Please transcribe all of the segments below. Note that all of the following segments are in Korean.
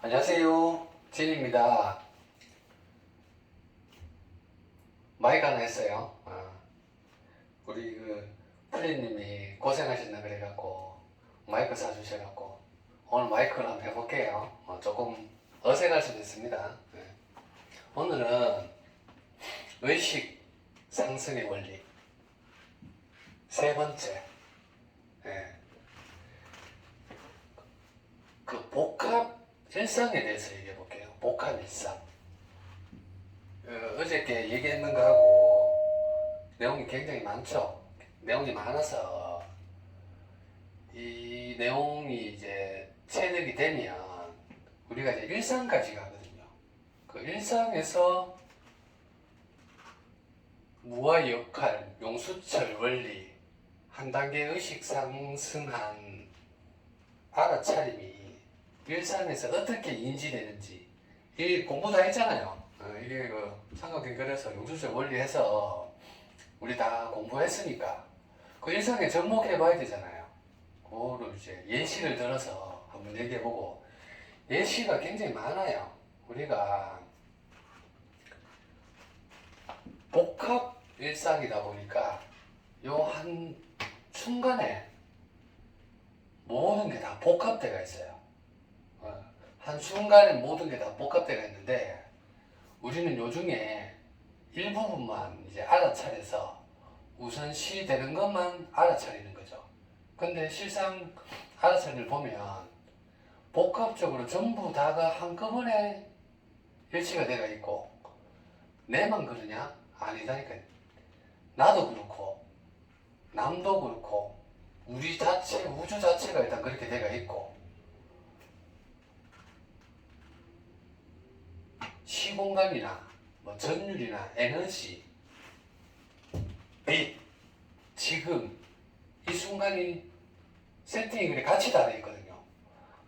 안녕하세요. 진입니다. 마이크 하나 했어요. 우리 플리님이 고생하셨나 그래갖고 마이크 사주셔갖고 오늘 마이크를 한번 해볼게요. 조금 어색할 수도 있습니다. 오늘은 의식 상승의 원리 세 번째, 그 복합 일상에 대해서 얘기해 볼게요. 복합 일상. 어저께 얘기했는 거하고 내용이 굉장히 많죠. 내용이 많아서 이 내용이 이제 체득이 되면 우리가 이제 일상까지 가거든요. 그 일상에서 무아 역할, 용수철 원리, 한 단계 의식 상승한 알아차림이 일상에서 어떻게 인지되는지, 이 공부 다 했잖아요. 이게 삼각관계에서 용수철 원리해서 우리 다 공부했으니까 그 일상에 접목해봐야 되잖아요. 그거를 이제 예시를 들어서 한번 얘기해보고, 예시가 굉장히 많아요. 우리가 복합 일상이다 보니까 요 한 순간에 모든 게 다 복합대가 있어요. 한순간에 모든 게 다 복합대가 있는데 우리는 요중에 일부분만 이제 알아차려서 우선시 되는 것만 알아차리는 거죠. 근데 실상 알아차리를 보면 복합적으로 전부 다가 한꺼번에 일치가 되어 있고, 내만 그러냐? 아니다니까. 나도 그렇고 남도 그렇고 우리 자체, 우주 자체가 일단 그렇게 되어 있고, 시공간이나 전율이나 에너지, 빛, 지금 이 순간이 세팅이 그래 같이 다 되어 있거든요.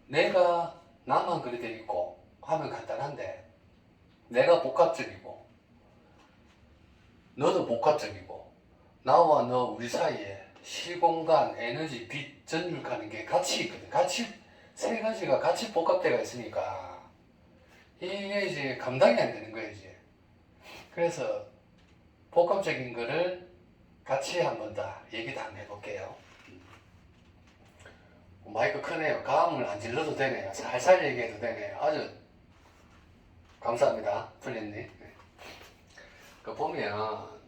내가 나만 그렇게 되어 있고 하면 간단한데, 내가 복합적이고 너도 복합적이고 나와 너 우리 사이에 시공간, 에너지, 빛, 전율 가는 게 같이 있거든. 같이 세 가지가 같이 복합되어 있으니까 이게 이제 감당이 안 되는 거예요, 이제. 그래서 복합적인 거를 같이 한번 더 얘기 다 해볼게요. 마이크 크네요. 감을 안 질러도 되네요. 살살 얘기해도 되네요. 아주 감사합니다, 플랜님. 그 보면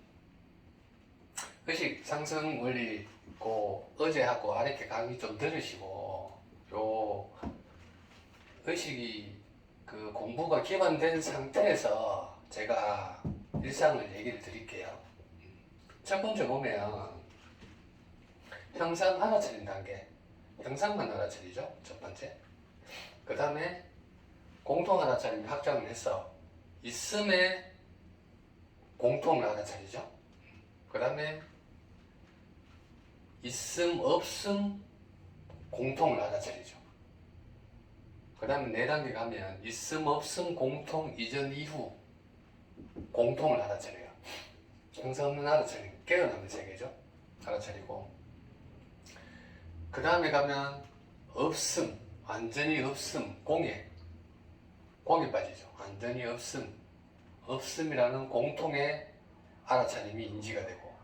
의식 상승 원리 어제하고 아랫게 강의 좀 들으시고, 요 의식이 그 공부가 기반된 상태에서 제가 일상을 얘기를 드릴게요. 첫 번째 보면 형상 알아차린 단계, 형상만 알아차리죠, 첫 번째. 그 다음에 공통 알아차림 확장을 해서 있음에 공통을 알아차리죠. 그 다음에 있음 없음 공통을 알아차리죠. 그 다음에 네 단계 가면 있음 없음 공통 이전 이후 공통을 알아차려요. 형상 없는 알아차림, 깨어나는 세계죠. 알아차리고, 그 다음에 가면 없음, 완전히 없음, 공에 빠지죠. 완전히 없음이라는 공통의 알아차림이 인지가 되고,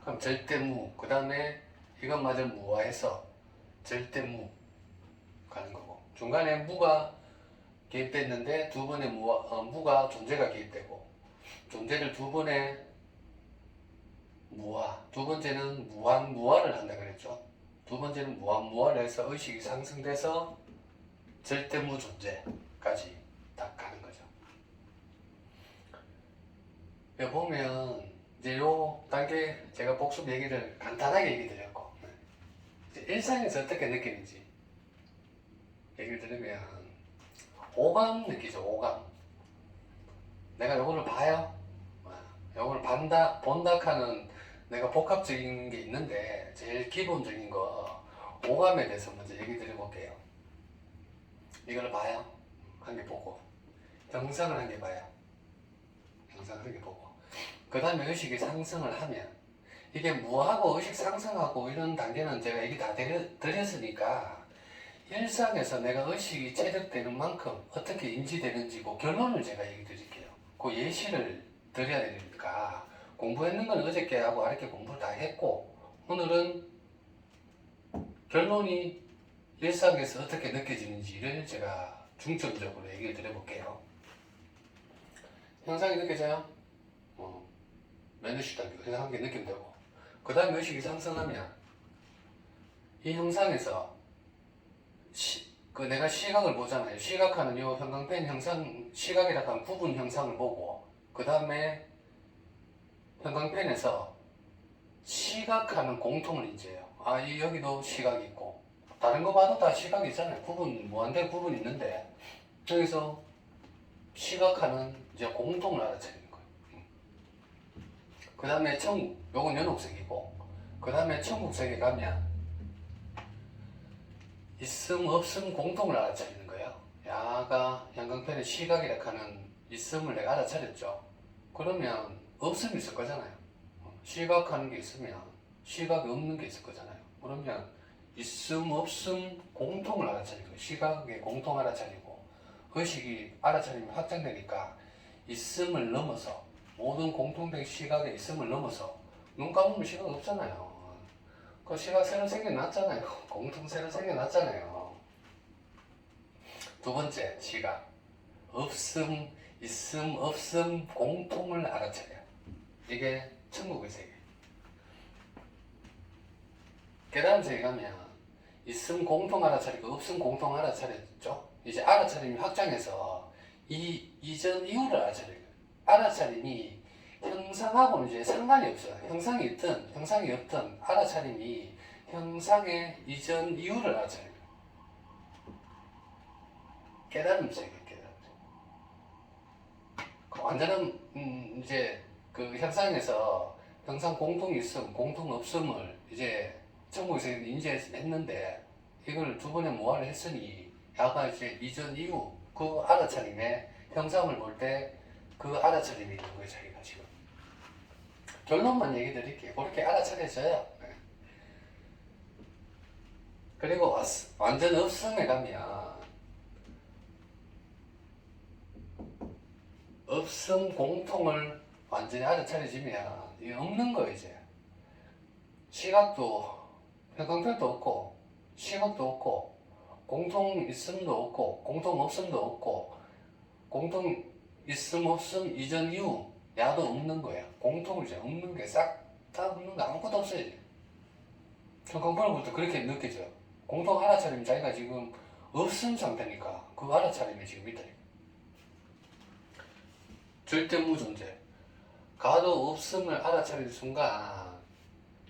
그럼 절대무, 그 다음에 이것마저 무화해서 절대무 가는 거고, 중간에 무가 개입됐는데 두 번의 무가 존재가 개입되고, 존재를 두 번에 무화, 두 번째는 무한무화를 한다 그랬죠. 두 번째는 무한무화를 해서 의식이 상승돼서 절대무 존재까지 딱 가는 거죠. 여기 보면 이제 요 단계 제가 복습 얘기를 간단하게 얘기 드렸고, 이제 일상에서 어떻게 느끼는지 얘기를 들으면 오감 느끼죠. 오감. 내가 요거를 봐요. 요거를 본다 하는 내가 복합적인 게 있는데, 제일 기본적인 거 오감에 대해서 먼저 얘기 드려볼게요. 이걸 봐요. 한 개 보고, 형상을 한 개 봐요. 형상을 한 개 보고, 그 다음에 의식이 상승을 하면, 이게 무하고 의식 상승하고 이런 단계는 제가 얘기 다 드렸으니까 일상에서 내가 의식이 체득되는 만큼 어떻게 인지되는지 그 결론을 제가 얘기 드릴게요. 그 예시를 드려야 되니까 공부했는 건 어저께 하고 아랫게 공부를 다 했고 오늘은 결론이 일상에서 어떻게 느껴지는지를 제가 중점적으로 얘기를 드려볼게요. 현상이 느껴져요? 매너시다고 현상한 게 느낀다고. 그 다음에 의식이 상승하면 이 형상에서 내가 시각을 보잖아요. 시각하는 요 형광펜 형상, 시각이라고 하는 구분 형상을 보고 그 다음에 형광펜에서 시각하는 공통을 인지해요. 아, 여기도 시각이 있고 다른 거 봐도 다 시각이 있잖아요. 구분, 무한대 구분이 있는데 여기서 시각하는 이제 공통을 알아차리는 거예요. 그 다음에 청국, 요건 연옥색이고 그 다음에 청국색에 가면 있음 없음 공통을 알아차리는 거예요. 야가 형광펜의 시각이라 하는 있음을 내가 알아차렸죠. 그러면 없음이 있을 거잖아요. 시각하는 게 있으면 시각이 없는 게 있을 거잖아요. 그러면 있음 없음 공통을 알아차리는 거예요. 시각의 공통 알아차리고 의식이 알아차리면 확장되니까 있음을 넘어서 모든 공통된 시각의 있음을 넘어서 눈 감으면 시각 없잖아요. 그 시각 새로 생겨났잖아요. 공통 새로 생겨났잖아요. 두 번째 시각 없음, 있음, 없음 공통을 알아차려요. 이게 천국의 세계. 깨달음 세계 가면 있음 공통 알아차리고 없음 공통 알아차렸죠. 이제 알아차림이 확장해서 이 이전 이후를 알아차려요. 알아차림이 형상하고는 이제 상관이 없어요. 형상이 있든 형상이 없든 알아차림이 형상의 이전 이후를 알아차려요. 깨달음 세계, 깨달음 세계. 그 완전한 이제 그 형상에서 형상 공통이 있음, 공통 없음을 이제 천국에서 인지했는데 이걸 두 번에 모아를 했으니 야가 이제 이전 이후 그 알아차림의 형상을 볼 때 그 알아차림이 있는 거예요. 자기가 지금 결론만 얘기 드릴게요. 그렇게 알아차려져요. 네. 그리고 완전 없음에 가면 없음 공통을 완전히 알아차려지면 이게 없는 거예요. 이제 시각도 형광펜도 없고 시각도 없고 공통 있음도 없고 공통 없음도 없고 공통 있음 없음 이전 이후 야도 없는 거예요. 공통을 이제 없는 게 싹 다 없는 거 아무것도 없어요. 이제 형광펜을 볼 때 그렇게 느껴져요. 공통 알아차림 자기가 지금 없음 상태니까 그 알아차림이 지금 있다니까. 절대무 존재 가도 없음을 알아차리는 순간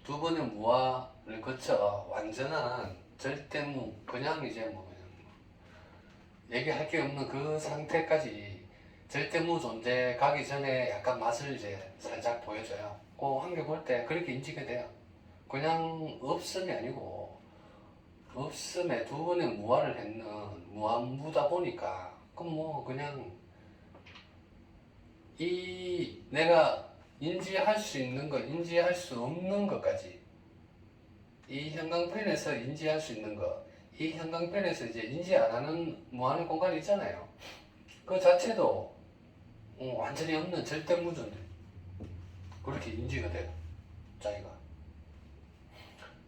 두 번의 무아를 거쳐 완전한 절대무 그냥 이제 뭐 그냥 얘기할 게 없는 그 상태까지 절대무 존재 가기 전에 약간 맛을 이제 살짝 보여줘요. 그 한 개 볼 때 그렇게 인지가 돼요. 그냥 없음이 아니고 없음에 두 번의 무아를 했는 무한무다 보니까 그럼 뭐 그냥 이 내가 인지할 수 있는 것, 인지할 수 없는 것까지 이 형광펜에서 인지할 수 있는 것, 이 형광펜에서 이제 인지 안 하는 무한의 공간이 있잖아요. 그 자체도 완전히 없는 절대 무존재. 그렇게 인지가 돼요. 자기가.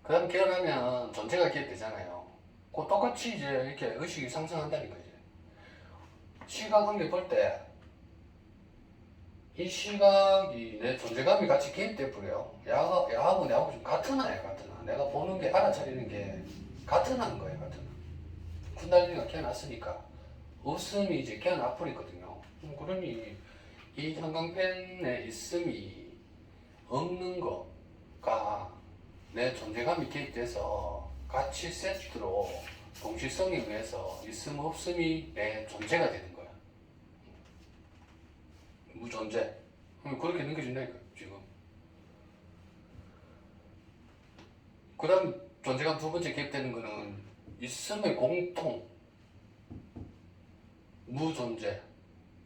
그 다음 깨어나면 존재가 기억되잖아요. 그 똑같이 이제 이렇게 의식이 상승한다니까 이제. 시각 한 개 볼 때 이 시각이 내 존재감이 같이 개입돼 버려요. 야하고 내하고 좀 같은 아야, 같은 아. 내가 보는 게 알아차리는 게 같은 아인 거예요, 같은 아. 쿤달리니가 깨어났으니까 없음이 이제 깨어나 버리거든요. 그러니 이 형광펜에 있음이 없는 거가 내 존재감이 개입돼서 같이 세트로 동시성에 의해서 있음 없음이 내 존재가 되는 거야. 무존재. 그렇게 느껴진다니까 지금. 그 다음 존재감 두 번째 개입되는 거는 있음의 공통 무존재.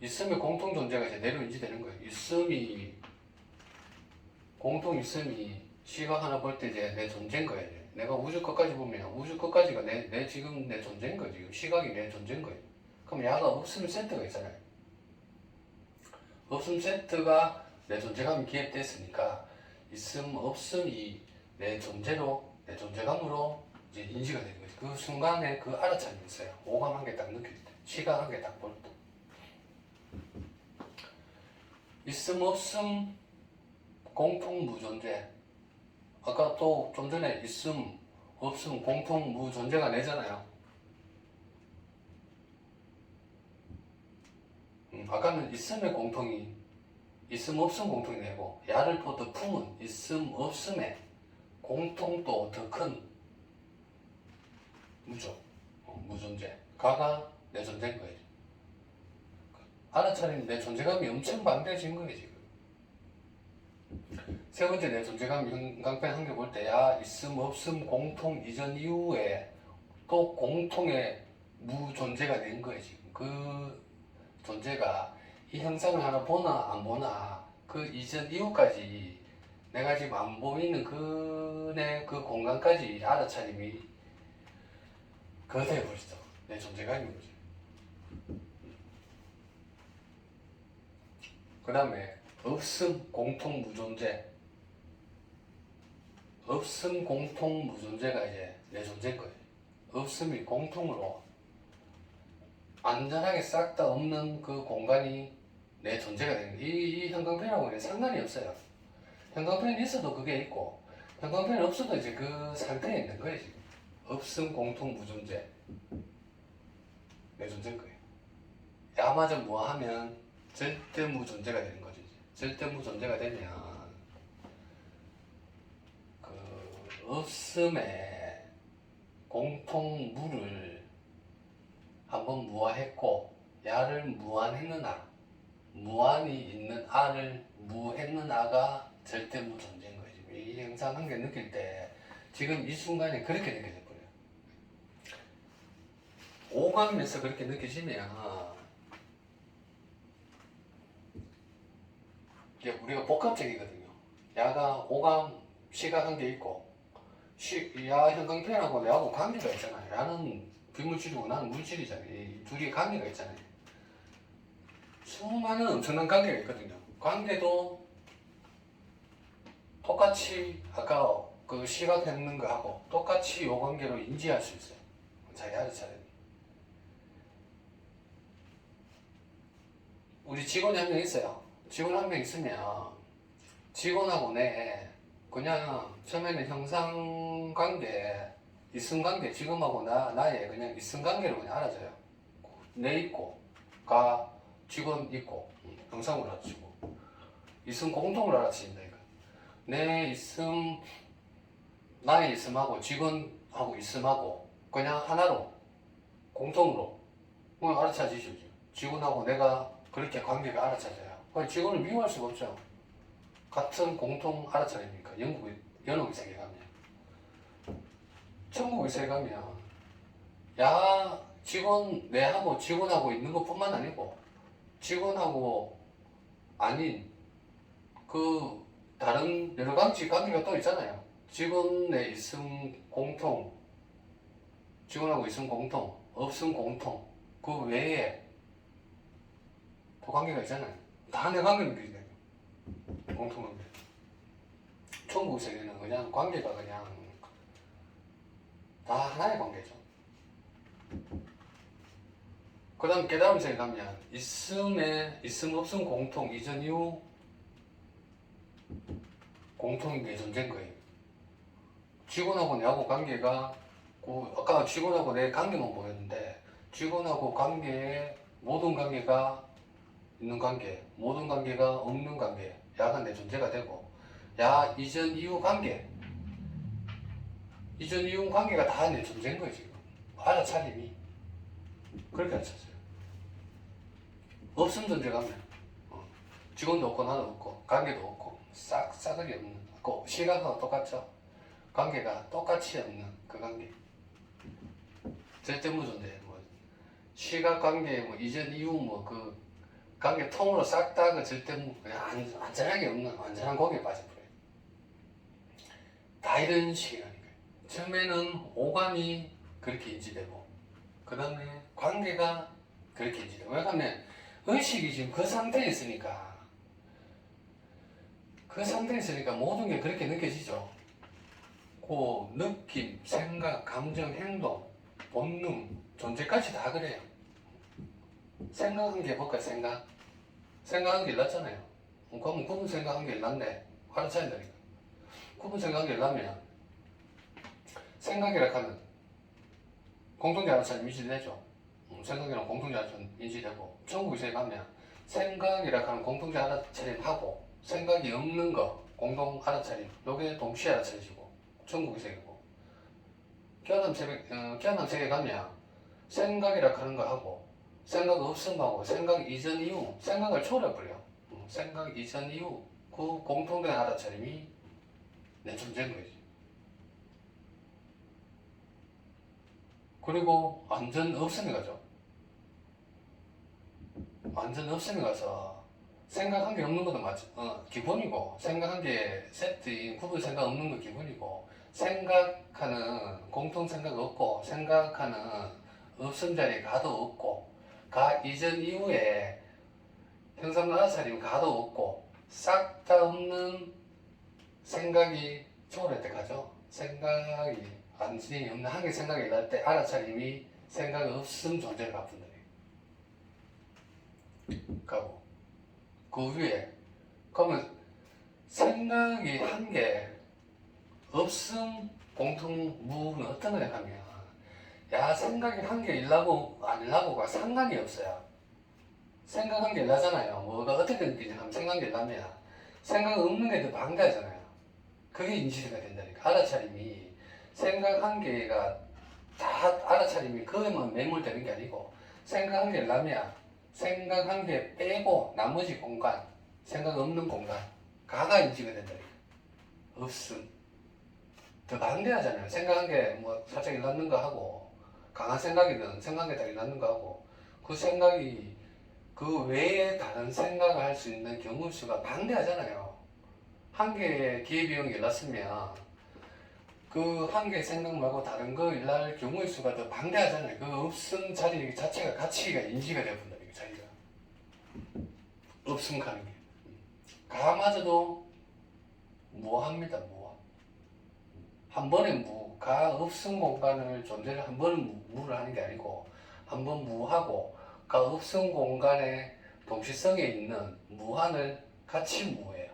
있음의 공통 존재가 이제 내로 인지되는 거예요. 있음이 공통 있음이 시각 하나 볼 때 이제 내 존재인 거예요. 내가 우주 끝까지 보면 우주 끝까지가 내 지금 내 존재인 거지. 지금 시각이 내 존재인 거예요. 그럼 야가 없으면 세트가 있잖아요. 없음 세트가 내 존재감이 기획됐으니까 있음 없음이 내 존재로 내 존재감으로 이제 인지가 되는 거지. 그 순간에 그 알아차림이 있어요. 오감 한 개 딱 느낄 때, 시각 한 개 딱 볼 때. 있음 없음 공통 무존재. 아까 또 좀 전에 있음 없음 공통 무존재가 내잖아요. 아까는 있음의 공통이 있음 없음 공통이 내고 야를 더 품은 있음 없음의 공통도 더 큰 무조 무존재 가가 내 존재인 거예요. 알아차린 내 존재감이 엄청 방대해진 거예요 지금. 세 번째 내 존재감 형광펜 한 개 볼 때 야 있음 없음 공통 이전 이후에 또 공통의 무존재가 된 거예요 지금. 그 존재가 이 형상을 하나 보나 안 보나 그 이전 이후까지 내가 지금 안 보이는 그네 그 공간까지 알아차림이 그거 돼버리죠. 내 존재감인 거지. 그 다음에 없음 공통 무존재. 없음 공통 무존재가 이제 내 존재인 거예요. 없음이 공통으로 안전하게 싹 다 없는 그 공간이 내 존재가 되는 거예요. 이 형광펜하고는 상관이 없어요. 형광펜이 있어도 그게 있고 형광펜이 없어도 이제 그 상태에 있는 거예요 지금. 없음 공통 무존재 내 존재인 거예요. 야마저 무하면 절대 무존재가 되는 거죠. 절대 무존재가 되면 그 없음의 공통 무를 한번 무화했고 야를 무한했느나 무한이 있는 아를 무했느나가 절대 무존재인 거예요. 이 영상 한 개 느낄 때 지금 이 순간에 그렇게 느껴져 버려요. 오감에서 그렇게 느껴지면 이게 우리가 복합적이거든요. 야가 오감, 시각 한 개 있고 야 형광펜하고 내하고 관계가 있잖아요. 야는 비물질이고 나는 물질이잖아요. 이 둘이 관계가 있잖아요. 수많은 엄청난 관계가 있거든요. 관계도 똑같이 아까 그 시각했는 거하고 똑같이 요 관계로 인지할 수 있어요. 자기 알아차림이. 우리 직원이 한 명 있어요. 직원 한 명 있으면 직원하고 내 그냥 처음에는 형상관계, 이승관계, 지금하고 나의 그냥 이승관계로 그냥 알아줘요. 내 있고, 가, 직원 있고, 형상으로 알아주고, 이승 공통으로 알아주신다, 이거. 내 있음, 나의 있음하고, 직원하고 있음하고, 그냥 하나로, 공통으로, 그냥 알아차지죠. 직원하고 내가 그렇게 관계가 알아차져요. 직원을 미워할 수가 없죠. 같은 공통 알아차림이니까. 연옥의 세계 가면 천국의 세계 가면 야 직원 내하고 직원하고 있는 것뿐만 아니고 직원하고 아닌 그 다른 여러 가지 관계가 또 있잖아요. 직원의 있음 공통, 직원하고 있음 공통, 없음 공통, 그 외에 또 관계가 있잖아요. 다 내 관계는 그게 공통관계. 천국 세계는 그냥 관계가 그냥 다 하나의 관계죠. 그 다음 깨달음 세계 가면 있음 없음 공통 이전 이후 공통이 내 존재인 거예요. 직원하고 내하고 관계가 아까 직원하고 내 관계만 보였는데 직원하고 관계에 모든 관계가 있는 관계, 모든 관계가 없는 관계, 야가 내 존재가 되고 야 이전 이후 관계, 이전 이후 관계가 다 내 존재인 거예요 지금. 알아차림이 그렇게 알아차져요. 없음 존재 가면 직원도 없고 나도 없고 관계도 없고 싸그리 없는 그 시각하고 똑같죠. 관계가 똑같이 없는 그 관계. 절대무 존재. 뭐 시각 관계 뭐 이전 이후 뭐 그 관계 통으로 싹 다 그 절대무 그냥 안전하게 없는 완전한 거기에 빠져버려요. 다 이런 식이라는 거예요. 처음에는 오감이 그렇게 인지되고, 그 다음에 관계가 그렇게 인지되고. 왜냐하면 의식이 지금 그 상태에 있으니까, 모든 게 그렇게 느껴지죠. 그 느낌, 생각, 감정, 행동, 본능, 존재까지 다 그래요. 생각한 게 볼까요? 생각한 게 일났잖아요. 그러면 구분 생각한 게 일났네. 알아차린다니까. 구분 생각한 게 일나면 생각이라 하면 공통자 알아차림 인지되죠. 생각이랑 공통자 알아차림 인지되고, 천국에서 가면 생각이라 하는 공통자 알아차림하고 생각이 없는 거 공동 알아차림, 요게 동시에 알아차려지고 천국의 세계고, 깨어남 세계 가면 생각이라 하는 거 하고 생각 없음하고 생각 이전 이후, 생각을 초월해버려. 생각 이전 이후 그 공통된 알아차림이 내 존재인 거지. 그리고 완전 없음에 가죠. 완전 없음에 가서 생각한 게 없는 것도 기본이고, 생각한 게 세트인 구분 생각 없는 거 기본이고, 생각하는 공통 생각 없고, 생각하는 없음 자리에 가도 없고, 가 이전 이후에 형상 알아차림 가도 없고, 싹 다 없는 생각이 초월할 때 가죠. 생각이 완전히 없는 한 개 생각이 날 때 알아차림이 생각 없음 존재를 바꾼다. 가고, 그 위에 그러면 생각이 한 개 없음 공통 무는 어떤 거냐 하면, 야, 생각이 한 개 일라고 안 일라고가 상관이 없어요. 생각한 게 일나잖아요. 뭐가 어떻게 느끼냐 하면, 생각한 게 일나면 생각 없는 게 더 반가하잖아요. 그게 인지가 된다니까. 알아차림이 생각 한 개가 다 알아차림이 그것만 매몰되는 게 아니고, 생각 한 개 일나면 생각 한 개 빼고 나머지 공간, 생각 없는 공간 가가 인지가 된다니까. 없음 더 반대하잖아요. 생각 한 개 뭐 살짝 일어났는 거 하고, 강한 생각이든 생각이 다 일어났는 거 하고, 그 생각이 그 외에 다른 생각을 할 수 있는 경우 수가 반대하잖아요. 한 개의 기회비용이 일어났으면 그 한 개의 생각 말고 다른 거 일어날 경우의 수가 더 반대하잖아요. 그 없음 자리 자체가 가치가 인지가 되어본다. 이 자리가 없음 가는 게 가마저도 무합니다. 무한. 한 번에 가 없음 공간을 존재를 한 번 무를 하는 게 아니고, 한 번 무하고 가 없음 공간의 동시성에 있는 무한을 같이 무해요.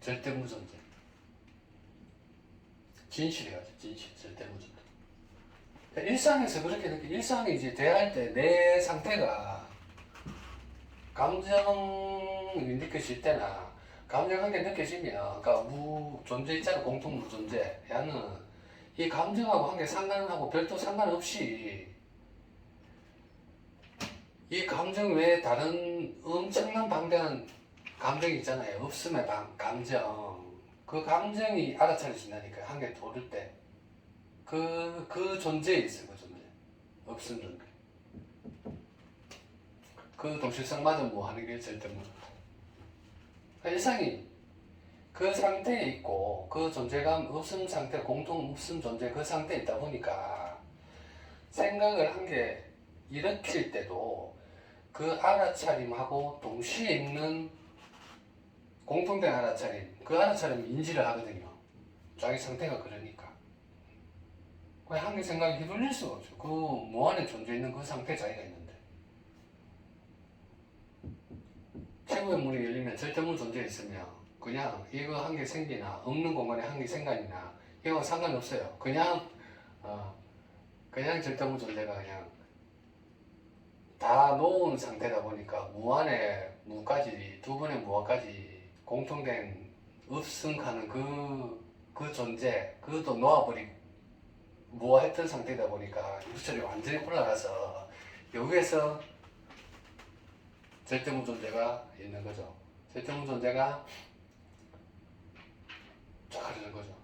절대 무존재. 진실이야죠. 진실. 절대 무존재. 일상에서 그렇게 일상에 이제 대할 때 내 상태가 감정이 느껴질 때나, 감정 한 개 느껴지면, 그러니까 존재 있잖아. 공통 무존재. 야는 이 감정하고 한 개 상관하고 별도 상관없이 이 감정 외에 다른 엄청난 방대한 감정이 있잖아요. 없음의 감정. 그 감정이 알아차려진다니까. 한 개 도를 때. 그 존재에 있어. 그 존재. 없음 존재. 그 동실성마저 뭐 하는 게 절대 무존재. 일상이 그 상태에 있고, 그 존재감 없음 상태, 공통 없음 존재 그 상태에 있다 보니까 생각을 한 개 일으킬 때도 그 알아차림하고 동시에 있는 공통된 알아차림, 그 알아차림 인지를 하거든요. 자기 상태가 그러니까. 그냥 한 개 생각이 휘둘릴 수가 없죠. 그 무한에 존재 있는 그 상태 자기가 있는데. 최고의 문이 열리면 절대문 존재 있으면 그냥 이거 한 개 생기나 없는 공간에 한 개 생각이나 이거 상관없어요. 그냥 절대문 존재가 그냥 다 놓은 상태다 보니까 무한의 무까지, 두 번의 무한까지 공통된 없음하는 그 존재, 그것도 놓아버리고 무한했던 상태다 보니까 유철이 완전히 올라가서 여기에서 절대무 존재가 있는 거죠. 절대무 존재가 쫙 흐르는 거죠.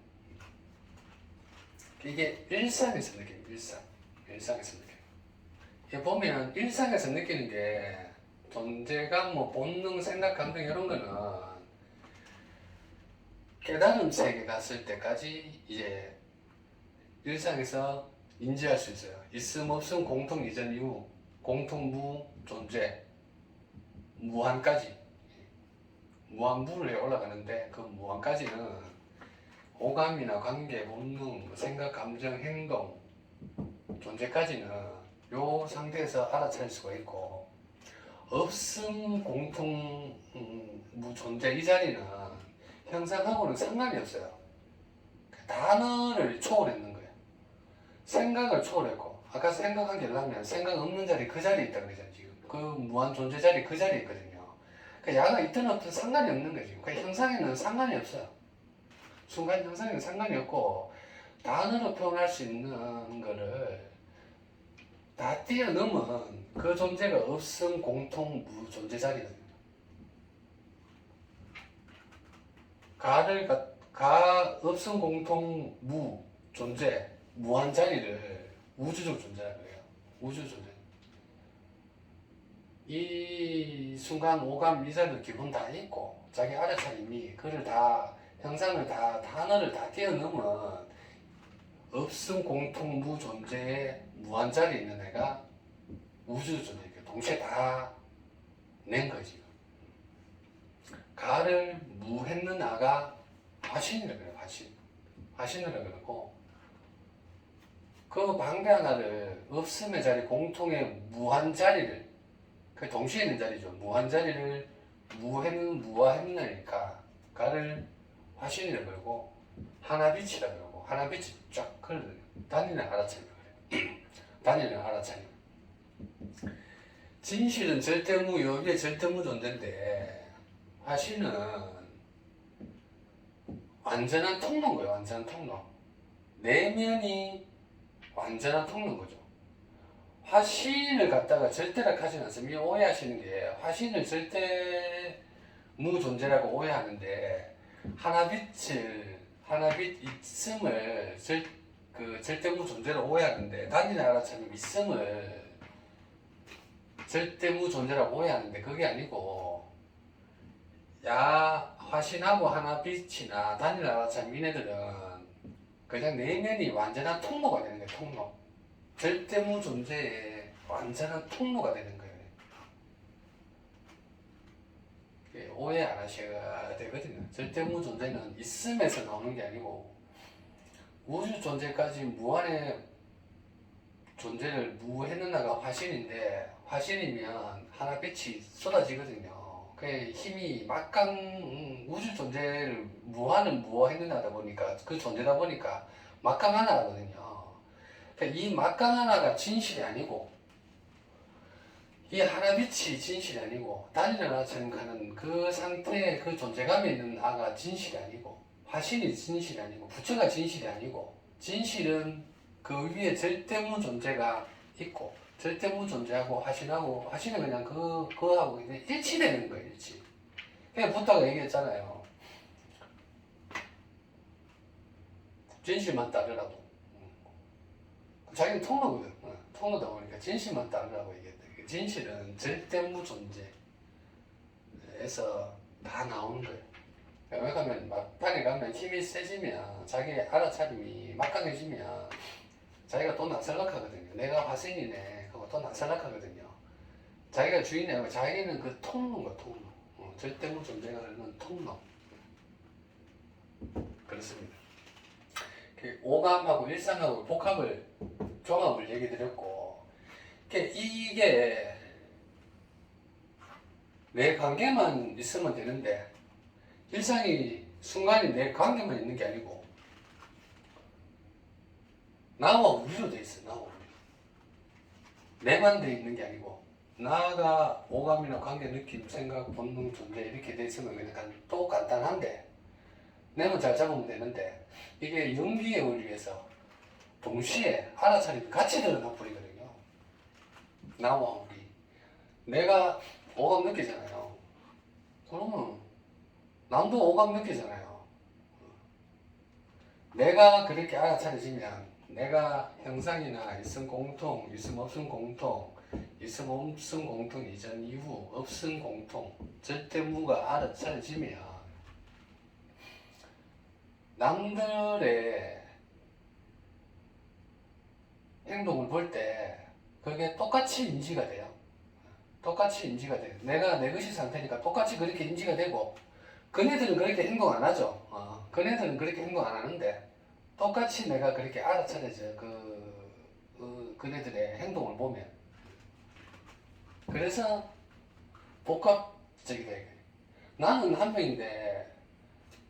이게 일상에서 느끼는 일상에서 느끼는. 이게 보면 일상에서 느끼는 게 존재감, 뭐 본능, 생각, 감정 이런 거는 깨달음 세계 갔을 때까지 이제 일상에서 인지할 수 있어요. 있음 없음 공통 이전 이후 공통 무 존재 무한까지 무한부를 해 올라가는데 그 무한까지는 오감이나 관계, 본능, 생각, 감정, 행동 존재까지는 요 상태에서 알아차릴 수가 있고 없음 공통 무존재 이 자리는 형상하고는 상관이 없어요. 단어를 초월했는 거예요. 생각을 초월했고 아까 생각한 게 라면 생각 없는 자리 그 자리에 있다 그러잖아요. 지금 그 무한 존재 자리 그 자리에 있거든요. 그러니까 야가 있든 없든 상관이 없는 거지. 그 형상에는 상관이 없어요. 순간 형상에는 상관이 없고 단어로 표현할 수 있는 거를 다 뛰어넘은 그 존재가 없음 공통 무 존재 자리거든요. 가 없음 공통 무 존재 무한 자리를 우주적 존재라고 해요. 우주 존재. 이 순간 오감 미사를 기본 다 있고 자기 알아차림이 그를 다 형상을 다 단어를 다 뛰어넘은 없음 공통 무 존재의 무한 자리에 있는 애가 우주 존재니까 동시에 다 낸 거지. 가를 무했는 아가 화신이라고 그래요. 화신이라고 그러고 그 방대한 아를 없음의 자리 공통의 무한 자리를 그 동시에 있는 자리죠. 무한 자리를 무화했나니까 가를 화신이라고 그러고 하나빛이라고 그러고 하나빛이 쫙 흘러요. 단위는 알아차리라고 그래요. 단위는 알아차림. 진실은 절대무 여기에 절대무 존재인데 화신은 완전한 통로인 거예요. 완전한 통로. 내면이 완전한 통로인 거죠. 화신을 갖다가 절대라 하진 않습니다. 오해하시는 게 화신을 절대 무존재라고 오해하는데 하나빛 있음을 절대무 존재로 오해하는데 단위는 알아차림 있음을 절대무 존재라고 오해하는데 그게 아니고 화신하고 하나빛이나 단위는 알아차림 이네들은 그냥 내면이 완전한 통로가 되는 거예요. 통로. 절대무 존재의 완전한 통로가 되는 거예요. 오해 안 하셔야 되거든요. 절대무 존재는 있음에서 나오는 게 아니고 우주 존재까지 무한의 존재를 무했는나가 화신인데 화신이면 하나빛이 쏟아지거든요. 그 힘이 막강 우주 존재를 무한은 무했는나다 보니까 그 존재다 보니까 막강 하나거든요. 이 막강 하나가 진실이 아니고 이 하나빛이 진실이 아니고 단위를 하나처럼 가는 그 상태의 그 존재감이 있는 아가 진실이 아니고 화신이 진실이 아니고 부처가 진실이 아니고 진실은 그 위에 절대무 존재가 있고 절대무 존재하고 화신은 그냥 그거하고 일치되는 거예요. 일치. 그냥 부처가 얘기했잖아요. 진실만 따르라고. 자기는 통로거든. 통로다 보니까 진실만 따르라고 얘기했다. 진실은 절대무 존재에서 다 나오는 거예요. 왜 가면 막판에 가면 힘이 세지면 자기 알아차림이 막강해지면 자기가 또 낯설락하거든요. 내가 화신이네 하고 또 낯설락하거든요. 자기가 주인이고 자기는 그 통로가 통로. 절대무 존재가 되는 통로. 그렇습니다. 오감하고 일상하고 복합을 종합을 얘기 드렸고 이게 내 관계만 있으면 되는데 일상이 순간이 내 관계만 있는 게 아니고 나와 우리로 돼 있어. 나와 우리. 내만 돼 있는 게 아니고 나가 오감이나 관계, 느낌, 생각, 본능, 존재 이렇게 돼 있으면 그냥 또 간단한데 내만 잘 잡으면 되는데 이게 연기의 원리에서 동시에 알아차림이 같이 드러나 버리거든요. 나와 우리. 내가 오감 느끼잖아요. 그러면 남도 오감 느끼잖아요. 내가 그렇게 알아차려지면 내가 형상이나 있음 공통, 있음 없음 공통, 있음 없음 공통 이전 이후 없음 공통 절대무가 알아차려지면 남들의 행동을 볼 때 그게 똑같이 인지가 돼요. 똑같이 인지가 돼요. 내가 내 것이 상태니까 똑같이 그렇게 인지가 되고, 그네들은 그렇게 행동 안 하죠. 그네들은 그렇게 행동 안 하는데 똑같이 내가 그렇게 알아차려져. 그네들의 행동을 보면. 그래서 복합적이다. 나는 한 명인데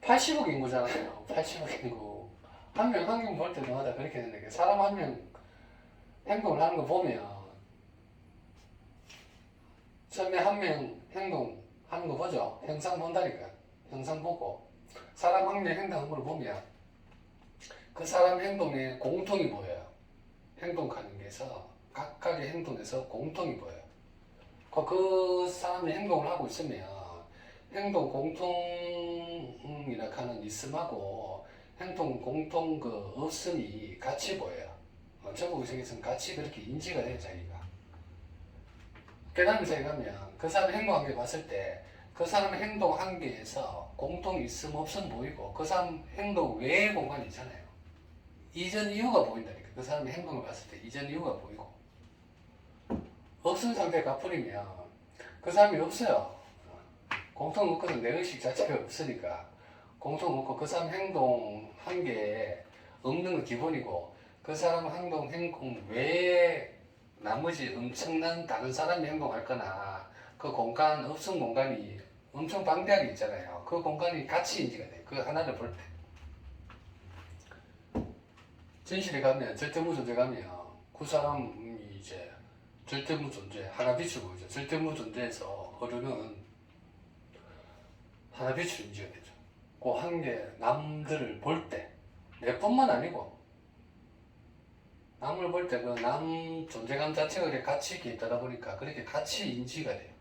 80억 인구잖아요. 80억 인구. 한 명 볼 때마다 그렇게 되는 게, 사람 한 명 행동을 하는 거 보면 처음에 한 명 행동하는 거 보죠. 형상 본다니까. 형상 보고 사람 한 명 행동하는 걸 보면 그 사람 행동에 공통이 보여요. 행동하는 게서 각각의 행동에서 공통이 보여요. 그 사람이 행동을 하고 있으면 행동 공통이라 하는 있음하고 행동 공통 그 없음이 같이 보여요. 전국의식에서는 같이 그렇게 인지가 돼요, 자기가. 깨달음을 생각하면 그 사람 행동한 게 봤을 때 그 사람의 행동 한계에서 공통 있음 없음 보이고, 그 사람 행동 외의 공간이 있잖아요. 이전 이유가 보인다니까. 그 사람의 행동을 봤을 때 이전 이유가 보이고, 없은 상태가 풀이면 그 사람이 없어요. 공통 없거든. 내 의식 자체가 없으니까 공통 없고, 그 사람 행동 한계에 없는 건 기본이고, 그 사람 행동 외에 나머지 엄청난 다른 사람이 행동할 거나 그 공간, 없음 공간이 엄청 방대하게 있잖아요. 그 공간이 같이 인지가 돼요. 그 하나를 볼 때. 진실에 가면, 절대무 존재 가면 그 사람이 이제 절대무 존재, 하나빛을 보이죠. 절대무 존재에서 흐르는 하나빛을 인지가 되죠. 그 한 개 남들을 볼 때, 내뿐만 아니고 남을 볼 때 그 남 존재감 자체가 그렇게 같이 있다 보니까 그렇게 같이 인지가 돼요.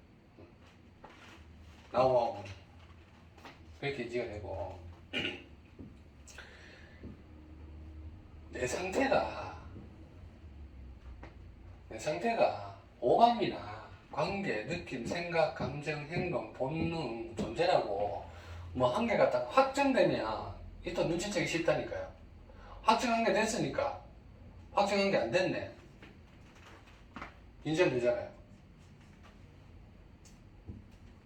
나하고 그렇게 인지가 되고, 내 상태가 오감이나 관계, 느낌, 생각, 감정, 행동, 본능, 존재라고 뭐 한계가 딱 확정되면 이 또 눈치채기 쉽다니까요. 확정한 게 됐으니까 확정한 게 안 됐네. 인정되잖아요.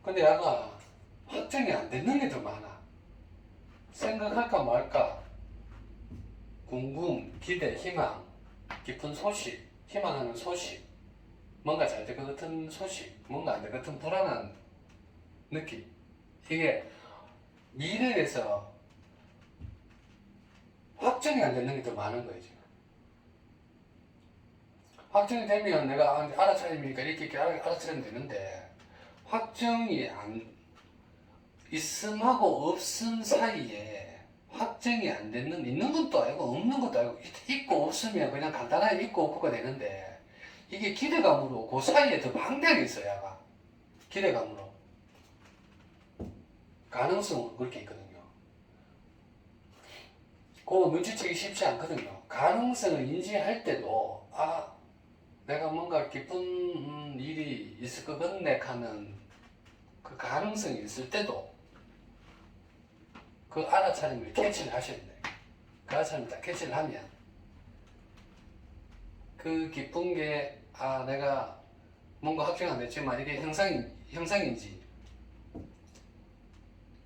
근데 약간 확정이 안 되는 게 더 많아. 생각할까 말까, 궁금, 기대, 희망, 깊은 소식, 희망하는 소식, 뭔가 잘 될 것 같은 소식, 뭔가 안 될 것 같은 불안한 느낌. 이게 미래에서 확정이 안 되는 게 더 많은 거예요, 지금. 확정이 되면 내가 알아차리니까 이렇게 알아차리면 되는데, 확정이 안, 있음하고 없음 사이에 확정이 안 되는, 있는 것도 아니고 없는 것도 아니고, 있고 없으면 그냥 간단하게 있고 없고가 되는데, 이게 기대감으로 그 사이에 더 방대하게 있어요. 기대감으로. 가능성은 그렇게 있거든요. 그 눈치채기 쉽지 않거든요. 가능성을 인지할 때도, 내가 뭔가 기쁜 일이 있을 것 같네 하는 그 가능성이 있을 때도 그 알아차림을 캐치를 하셔야 돼요. 그 알아차림을 딱 캐치를 하면 그 기쁜 게, 내가 뭔가 확정 안 됐지만 이게 형상인지,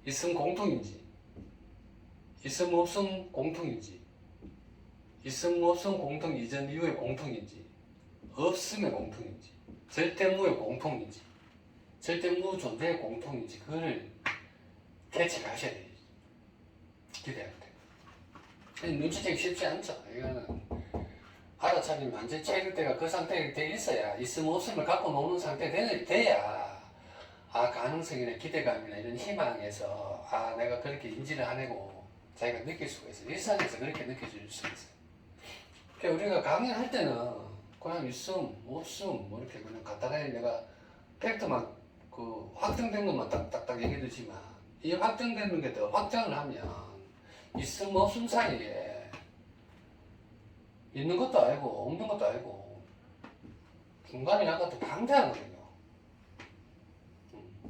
있음 공통인지, 있음 없음 공통인지, 있음 없음 공통 이전 이후의 공통인지, 없음의 공통인지, 절대무의 공통인지, 절대무 존재의 공통인지, 그거를 캐치를 하셔야 돼요. 기대할 때. 눈치채기 쉽지 않죠. 이거는 알아차리면 완전 채일 때가 그 상태에 돼 있어야, 있음 없음을 갖고 노는 상태가 돼야 가능성이나 기대감이나 이런 희망에서 내가 그렇게 인지를 하내고 자기가 느낄 수가 있어요. 일상에서 그렇게 느껴질 수 있어요. 그러니까 우리가 강의할 때는 그냥 있음, 없음, 뭐 이렇게 그냥 간단하게 내가 팩트만, 그 확정된 것만 딱딱딱 얘기해 주지만, 이 확정되는 게 더 확장을 하면 있음, 없음 사이에 있는 것도 아니고 없는 것도 아니고 중간에 약간 또 방대하거든요.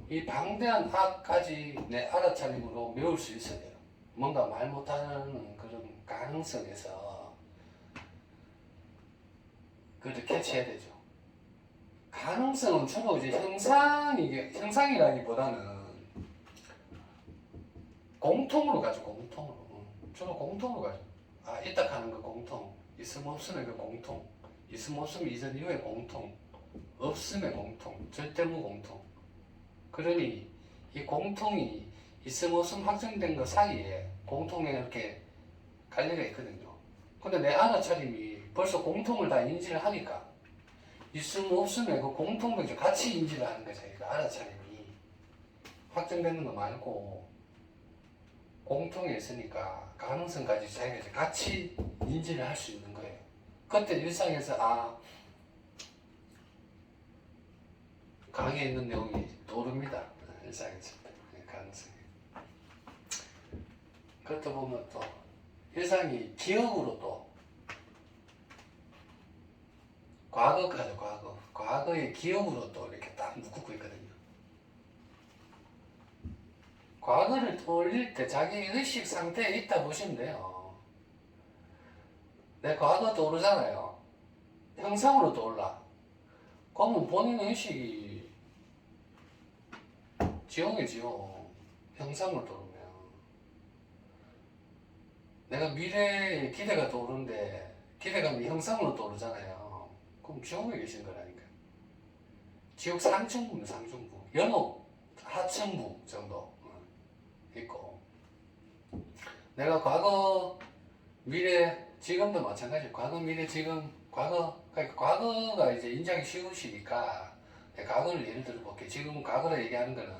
이 방대한 악까지 내 알아차림으로 메울 수 있어야 돼요. 뭔가 말 못하는 그런 가능성에서 그것을 캐치해야 되죠. 가능성은 주로 이제 형상이라기보다는 공통으로 가죠. 공통으로. 주로 공통으로 가죠. 아, 있다 하는 거 공통, 있으면 없으면 그 공통, 있으면 없으면 이전 이후의 공통, 없으면 공통, 절대무 공통. 그러니 이 공통이 있으면 없으면 확정된 거 사이에 공통에 이렇게 갈래가 있거든요. 근데 내 알아차림이 벌써 공통을 다 인지를 하니까 있으면 없으면 그 공통도 같이 인지를 하는 거죠. 그 알아차림이 확정되는 거 말고 공통이 있으니까 가능성까지 자기가 이제 같이 인지를 할 수 있는 거예요. 그때 일상에서 아, 강에 있는 내용이 떠오릅니다. 일상에서 가능성이. 그렇다 보면 또 일상이 기억으로 또 과거까지 과거의 기억으로 또 이렇게 딱 묶고 있거든요. 과거를 떠올릴 때 자기 의식 상태에 있다 보시면 돼요. 내 과거 떠오르잖아요. 형상으로 떠올라. 그러면 본인 의식이 지옥이지요. 형상으로 떠오르면. 내가 미래의 기대가 떠오르는데 기대감이 형상으로 떠오르잖아요. 그럼 지옥에 계신 거라니까. 지옥 상층부는 상층부, 연옥 하층부 정도 있고, 내가 과거, 미래, 지금도 마찬가지예요. 과거, 미래, 지금, 그러니까 과거가 이제 인지하기 쉬우시니까 과거를 예를 들어 볼게요. 지금 과거를 얘기하는 거는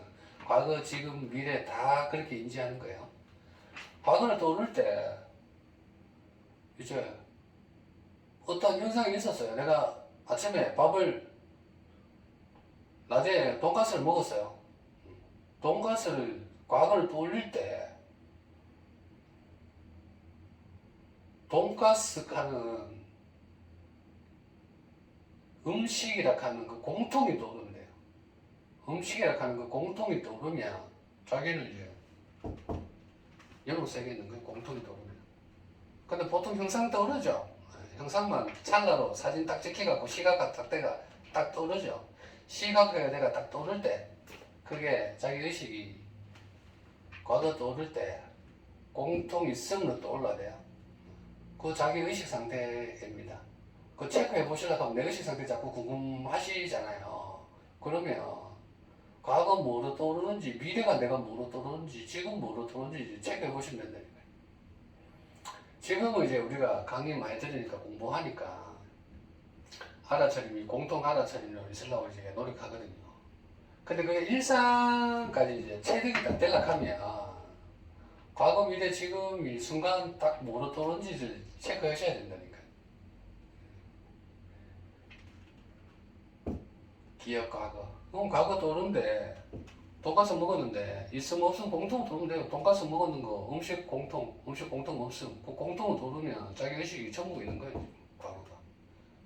과거, 지금, 미래 다 그렇게 인지하는 거예요. 과거를 떠오를 때 이제 어떤 현상이 있었어요. 내가 아침에 낮에 돈가스를 먹었어요. 돈가스를 과거를 떠올릴 때 돈가스 하는 음식이라 하는 그 공통이 떠오른대요. 음식이라 하는 그 공통이 떠오르면 자기는 이제 영어 세계에 있는 그 공통이 떠오르면. 근데 보통 형상 떠오르죠. 형상만 찰나로 사진 딱 찍혀갖고 시각과 딱 떠오르죠. 시각과 내가 딱 떠오를 때 그게 자기 의식이 과거 떠오를 때 공통 있음으로 떠올라야 돼요. 그 자기 의식 상태입니다. 그 체크해 보시려고 하면 내 의식 상태 자꾸 궁금하시잖아요. 그러면 과거 뭐로 떠오르는지, 미래가 내가 뭐로 떠오르는지, 지금 뭐로 떠오르는지 체크해 보시면 된다니까요. 지금은 이제 우리가 강의 많이 들으니까 공부하니까 알아차림이 공통 알아차림으로 있으려고 이제 노력하거든요. 근데 그게 일상까지 이제 체득이 딱 되려고 하면 과거, 미래, 지금이 순간 딱 뭐로 떠오르는지를 체크하셔야 된다니까요. 기억, 과거. 그럼 과거 떠오르는데 돈가스 먹었는데 있으면 없으면 공통 떠오르면 돼요. 돈가스 먹었는 거 음식 공통 없음. 그 공통을 떠오르면 자기 의식이 천국에 있는 거예요.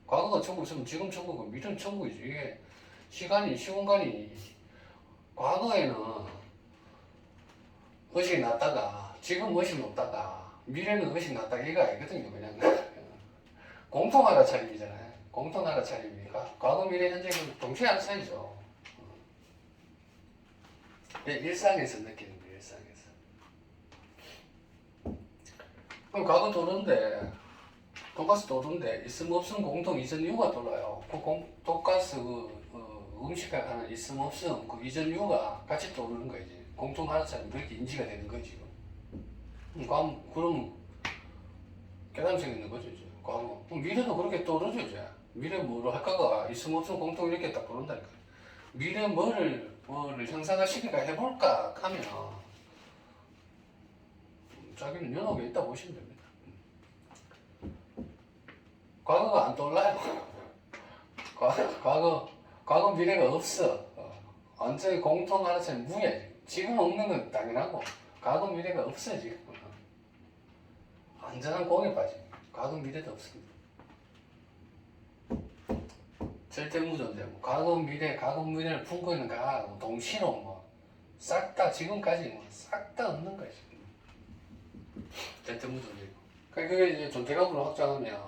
과거가 천국 있으면 지금 천국이고 미래는 천국이지. 이게 시공간이 과거에는 의식이 났다가 지금 의식이 없다가 미래는 의식이 났다가 이거 아니거든요. 그냥 공통 알아차림이잖아요. 공통 알아차림이니까 과거, 미래, 현재는 동시에 알아차리죠. 일상에서 느끼는 거예요. 일상에서. 그럼 과거 떠오르는데 돈가스 떠오르는데 있음 없음 공통 이전 이유가 떠올라요. 돈가스 음식과 하는 있음 없음 그 이전 이유가 같이 떠오르는 거지. 공통 알아차림 그렇게 인지가 되는 거지. 그럼 깨달음이 있는 거죠. 이제. 그럼 미래도 그렇게 떠오르죠. 이제. 미래 뭐로 할까가 있음 없음 공통 이렇게 딱 떠오른다니까. 미래 뭐를 형상화시키까 해볼까 하면 자기는 연옥에 있다 보시면 됩니다. 과거가 안 떠올라요. 과거 미래가 없어. 완전히 공통 알아차림 무야. 지금 없는 건 당연하고 과거 미래가 없어 지금. 완전한 공에 빠져. 과거 미래도 없습니다. 절대무존재고 과거 미래를 품고 있는 가 동시로 싹 다 지금까지 싹 다 없는 거지. 절대무존재고. 그게 이제 존재감으로 확장하면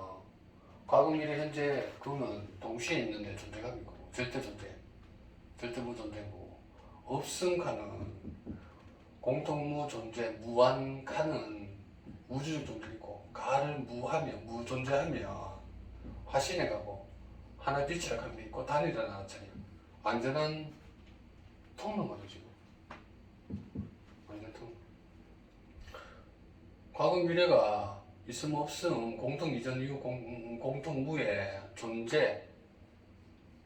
과거, 미래, 현재 그거는 동시에 있는데 존재감이고 절대 존재, 절대 무존재고 없음 칸은 공통무 존재, 무한 칸은 우주적 존재이고 가를 무하며 무존재하며 화신에 가고 하나 빛이라 하는 게 있고 단이라는 하나처럼 완전한 통로인 거죠 지금. 완전 통로. 과거 미래가 있음 없음 공통 이전 이후 공통 무의 존재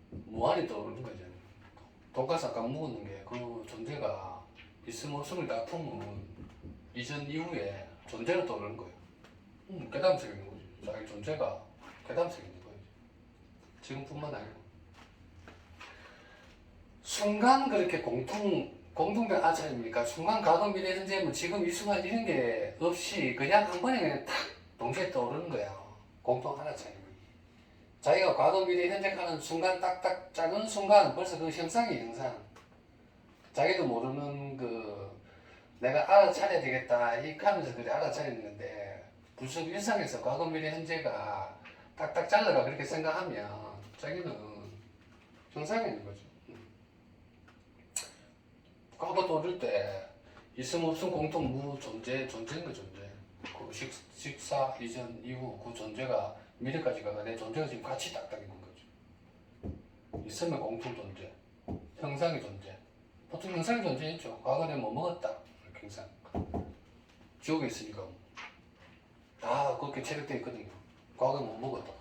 무한이 떠오르는 거죠. 돈가스 아까 먹었는 게 그 존재가 있음 없음을 다 품은 이전 이후에 존재가 떠오르는 거예요. 깨달음색 있는 거지. 자기 존재가 깨달음색 있는 거예요. 지금뿐만 아니고 순간 그렇게 공통된 아차입니까? 순간 과거 미래 현재 뭐 지금 이 순간 이런 게 없이 그냥 한 번에 그냥 탁 동시에 떠오르는 거야. 공통 하나차입니다. 자기가 과거 미래 현재 하는 순간 딱딱 작은 순간 벌써 그 형상이 형상. 자기도 모르는 그 내가 알아차려야 되겠다 이 하면서 그래 알아차리는데 불쑥 일상에서 과거 미래 현재가 딱딱 잘라가 그렇게 생각하면 자기는 형상이 있는 거죠. 과거 떠오를 때 있음 없음 공통 무 존재인 거 존재. 그 식사 이전 이후 그 존재가 미래까지 가가 내 존재가 지금 같이 딱딱 있는 거죠. 있으면 공통 존재, 형상의 존재. 보통 형상의 존재있죠. 과거에 뭐 먹었다. 이렇게 항상 지옥에 있으니까 다 그렇게 체력되어 있거든요. 과거에 못 먹었다.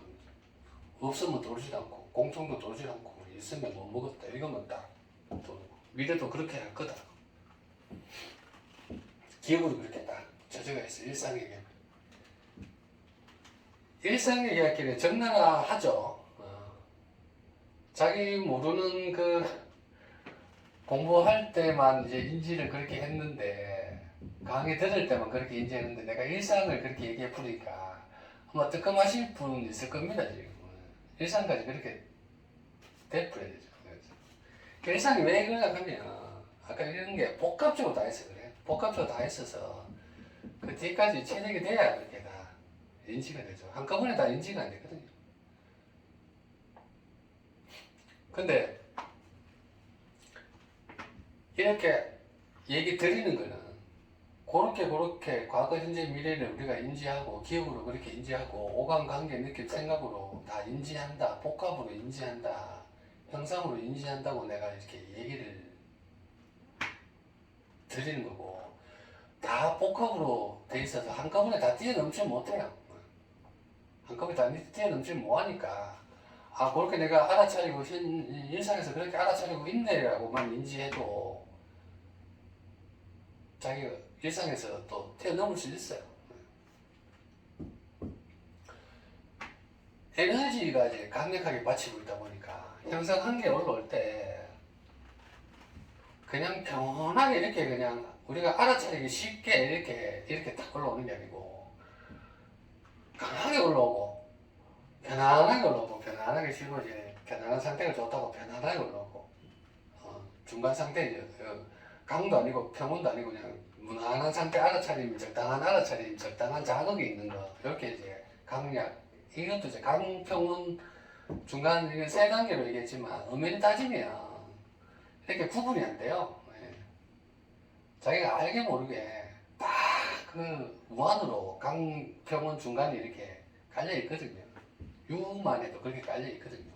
없으면 떠오르지 않고 공통도 떠오르지 않고 있으면 못 먹었다. 이거면 딱 떠오르고 미래도 그렇게 할 거다. 기억으로 그렇게 딱 저저가 있어. 일상의 이야기를 적나라하죠. 자기 모르는 그 공부할 때만 이제 인지를 그렇게 했는데 강의 들을 때만 그렇게 인지했는데 내가 일상을 그렇게 얘기해 보니까 아마 뜨끔하실 분 있을 겁니다. 지금 일상까지 그렇게 되풀어야 되죠. 일상이 왜 그러냐 하면 아까 이런 게 복합적으로 다 해서 그래. 복합적으로 다 했어서 그 뒤까지 체력이 돼야 그렇게 다 인지가 되죠. 한꺼번에 다 인지가 안 되거든요. 근데 이렇게 얘기 드리는 거는 그렇게 과거, 현재, 미래를 우리가 인지하고 기억으로 그렇게 인지하고 오감, 관계, 느낌, 생각으로 다 인지한다. 복합으로 인지한다. 형상으로 인지한다고 내가 이렇게 얘기를 드리는 거고 다 복합으로 돼 있어서 한꺼번에 다 뛰어넘지 못해요. 한꺼번에 다 뛰어넘지 못하니까 그렇게 내가 알아차리고 일상에서 그렇게 알아차리고 있네라고만 인지해도 자기가 일상에서 또 뛰어넘을 수 있어요. 에너지가 이제 강력하게 받치고 있다 보니까 형상 한 개 올라올 때 그냥 편하게 이렇게 그냥 우리가 알아차리기 쉽게 이렇게 딱 올라오는 게 아니고 강하게 올라오고 편안하게 올라오고 편안하게 쉬고 이제 편안한 상태가 좋다고 편안하게 올라오고 중간 상태 강도 아니고 평온도 아니고 그냥 무난한 상태 알아차림 적당한 알아차림 적당한 자극이 있는 거 이렇게 이제 강약 이것도 이제 강평온 중간 이게 세 단계로 얘기했지만 엄밀히 따지면 이렇게 구분이 안 돼요. 자기가 알게 모르게 딱 그 무한으로 강평온 중간이 이렇게 깔려 있거든요. 유만 해도 그렇게 깔려 있거든요.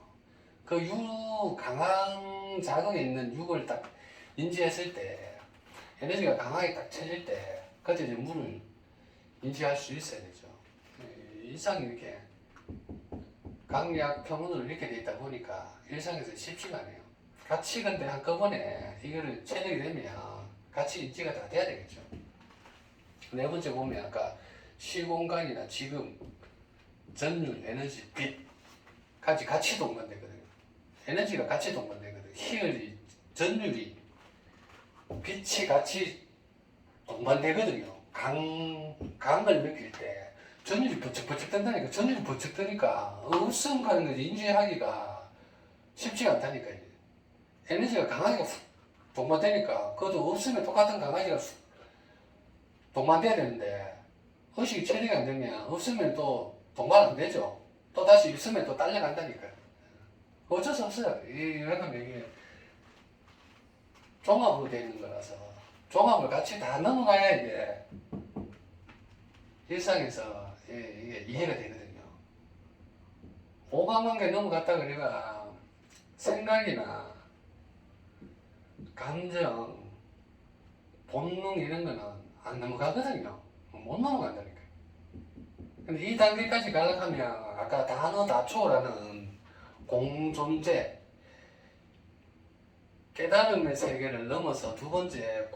그 유 강한 자극이 있는 육을 딱 인지했을 때 에너지가 강하게 딱 쳐질 때 그때 이제 물을 인지할 수 있어야 되죠. 일상이 이렇게 강약 평온으로 이렇게 돼 있다 보니까 일상에서 쉽지가 않아요. 같이 근데 한꺼번에 이거를 체력이 되면 같이 인지가 다 돼야 되겠죠. 네 번째 보면 아까 시공간이나 지금 전율, 에너지, 빛 같이 동반되거든요. 에너지가 같이 동반되거든요. 희열이, 전율이, 빛이 같이 동반되거든요. 강을 느낄 때 전율이 버쩍버쩍 뜬다니까. 전율이 버쩍 뜨니까 없음 가는 거지 인지하기가 쉽지가 않다니까. 에너지가 강하게 동반되니까 그것도 없으면 똑같은 강아지가 동반돼야 되는데 의식이 처리가 안 되면 없으면 또 동반 안 되죠. 또 다시 있으면 또 딸려간다니까요. 어쩔 수 없어요. 이거는 이게 종합으로 되어 있는 거라서 종합을 같이 다 넘어가야 이게 일상에서 이게 이해가 되거든요. 오감관계 넘어갔다 그러니까 생각이나 감정, 본능 이런 거는 안 넘어가거든요. 못 넘어간다니까. 근데 이 단계까지 가려면 아까 단어 다초라는 공존재, 깨달음의 세계를 넘어서 두 번째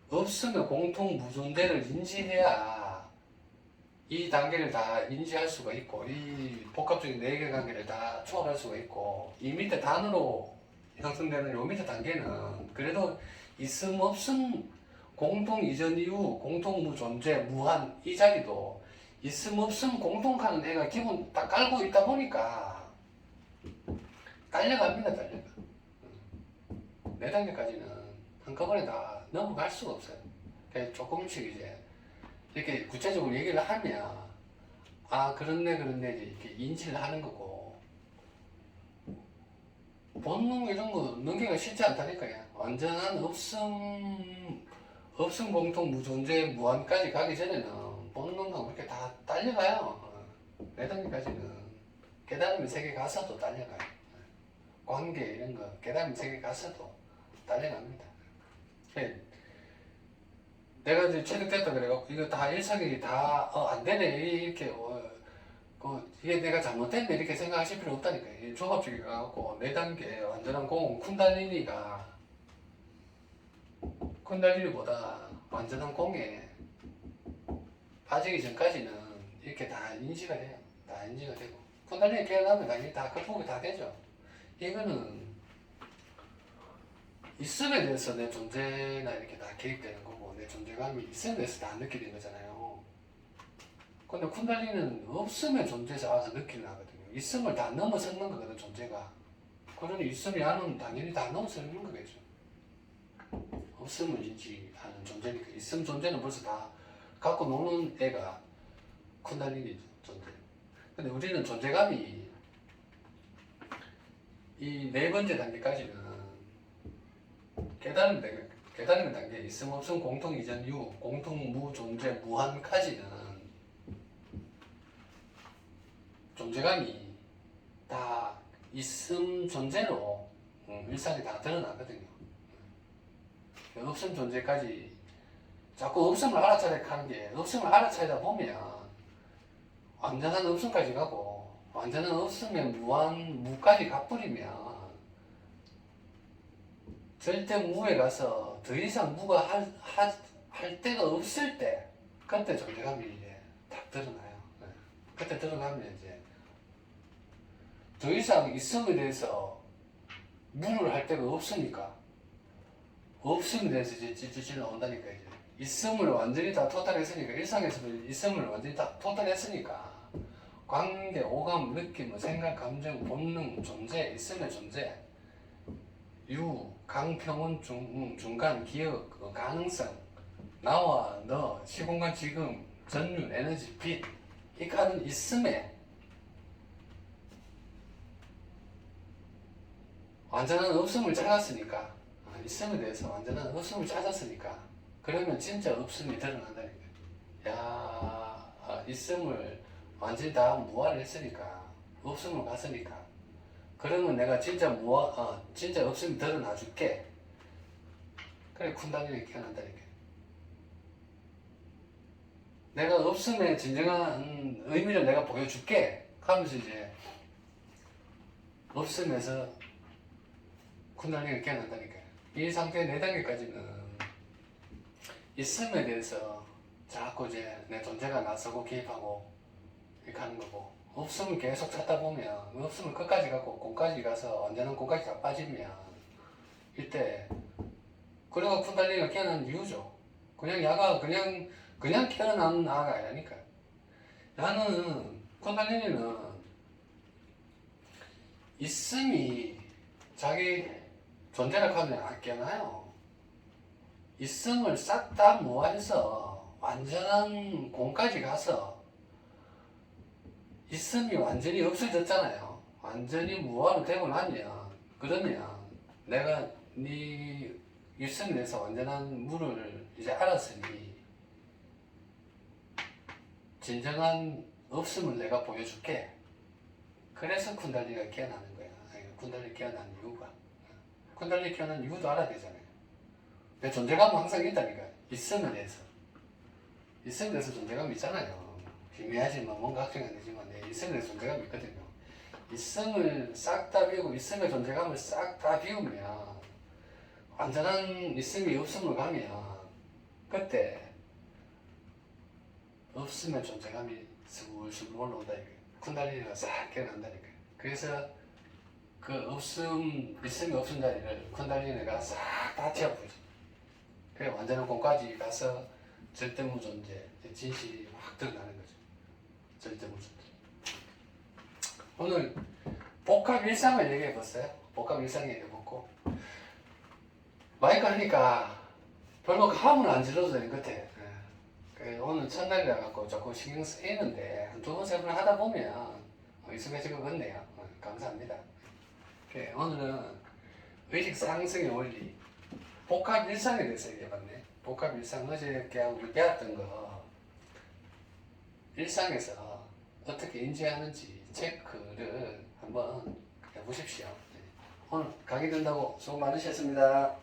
없으면 공통 무존재를 인지해야 이 단계를 다 인지할 수가 있고 이 복합적인 네개 관계를 다 초월할 수가 있고 이 밑에 단어로 형성되는 요 밑에 단계는 그래도 있음 없음 공통 이전 이후 공통 무존재 무한 이 자리도 있음 없음 공통하는 애가 기본 딱 깔고 있다 보니까 딸려갑니다. 네 단계까지는 한꺼번에 다 넘어갈 수가 없어요. 그래서 조금씩 이제 이렇게 구체적으로 얘기를 하면 아 그렇네 이렇게 인지를 하는 거고 본능 이런 거 넘기기가 쉽지 않다니까요. 완전한 없음 공통 무존재 무한까지 가기 전에는 본능하고 그렇게 다 딸려가요. 네 단계까지는 깨달음의 세계 가서도 딸려가요. 관계 이런 거 깨달음의 세계 가서도 딸려갑니다. 내가 이제 체득됐다 그래갖고 이거 다 일상이 다 안 되네 이렇게 이게 내가 잘못됐네 이렇게 생각하실 필요 없다니까. 이 종합적이 가갖고 네 단계 완전한 공 쿤달리니보다 완전한 공에 빠지기 전까지는 이렇게 다 인지가 돼요. 다 인지가 되고 쿤달리니 깨어나면 당연히 다 극복이 다 되죠. 이거는 있음에 대해서 내 존재나 이렇게 다 개입되는 거고 내 존재감이 있음에 대해서 다 느끼는 거잖아요. 근데 쿤달리는 없음의 존재에서 와서 느끼는 하거든요. 있음을 다 넘어서는 거거든 존재가. 그러니 있음이 아는 당연히 다 넘어서는 거겠죠. 없음을 인지하는 존재니까 있음 존재는 벌써 다 갖고 노는 애가 쿤달리니 존재. 근데 우리는 존재감이 이 네 번째 단계까지는 깨달은 단계 있음 없음 공통 이전 이후 공통 무존재 무한까지는 존재감이 다 있음 존재로 일상이 다 드러나거든요. 없음 존재까지 자꾸 없음을 알아차리게 하는 게 없음을 알아차리다 보면 완전한 없음까지 가고 완전한 없음의 무한 무까지 가버리면 절대 무에 가서 더 이상 무가 할 데가 없을 때 그때 존재감이 이제 딱 드러나요. 네. 그때 드러나면 이제 더 이상 있음에 대해서 무를 할 데가 없으니까 없음에 대해서 이제 찌찌찌 나온다니까 이제 있음을 완전히 다 토탈했으니까 일상에서도 있음을 완전히 다 토탈했으니까 관계, 오감, 느낌, 생각, 감정, 본능, 존재, 있음의 존재 유, 강평원, 중간, 기억, 가능성, 나와, 너, 시공간, 지금, 전륜, 에너지, 빛 이 칸은 있음에 완전한 없음을 찾았으니까 있음에 대해서 완전한 없음을 찾았으니까 그러면 진짜 없음이 드러난다니까. 있음을 완전히 다 무화를 했으니까 없음을 갔으니까 그러면 내가 진짜 진짜 없음이 드러나 줄게. 그래 쿤달리니 깨어난다니까. 내가 없음의 진정한 의미를 내가 보여줄게 하면서 이제 없음에서 쿤달리니 깨어난다니까. 이 상태의 네 단계까지는 있음에 대해서 자꾸 이제 내 존재가 나서고 개입하고 이렇게 하는 거고 없음을 계속 찾다 보면 없음을 끝까지 가고 공까지 가서 완전한 공까지 다 빠지면 이때 그래가 쿤달리니가 깨어난 이유죠. 그냥 야가 그냥 깨어난 아가 아니니까. 나는 쿤달리니는 있음이 자기 존재를 하면 안 깨어나요. 있음을 싹 다 모아서 완전한 공까지 가서 있음이 완전히 없어졌잖아요. 완전히 무화로 되고 나면 그러면 내가 네 있음에 대해서 완전한 물을 이제 알았으니 진정한 없음을 내가 보여줄게. 그래서 쿤달리가 깨어나는 거야. 쿤달리 깨어난 이유가. 쿤달리 깨어난 이유도 알아야 되잖아요. 내 존재감은 항상 있다니까. 있음에 대해서. 있음에 대해서 존재감이 있잖아요. 희미하지만 뭔가 확정이 안 되지만 내 있음에 대해서 존재감이 있거든요. 있음을 싹 다 비우고 있음의 존재감을 싹 다 비우면 완전한 있음이 없음을 가면 그때 없음의 존재감이 스물스물 올라온다 이거예요. 쿤달리니가 싹 깨어난다니까요. 그래서 그 없음, 있음이 없음 자리를 쿤달리니가 싹 다 채워버리죠. 그래 완전한 공까지 가서 절대무존재, 진실이 확 드러나는 거죠. 절대무존재. 오늘 복합 일상을 얘기해봤어요. 복합 일상 얘기해봤고 마이크 하니까 별로 감은 안 질러도 되는 것 같아. 오늘 첫날이라 갖고 조금 신경 쓰이는데 한 두 번, 세 번 하다 보면 익숙해질 것 같네요. 감사합니다. 오늘은 의식 상승의 원리, 복합 일상에 대해서 얘기해봤네. 복합 일상 어저께 우리 배웠던 거 일상에서 어떻게 인지하는지 체크를 한번 해보십시오. 오늘 강의 된다고 수고 많으셨습니다.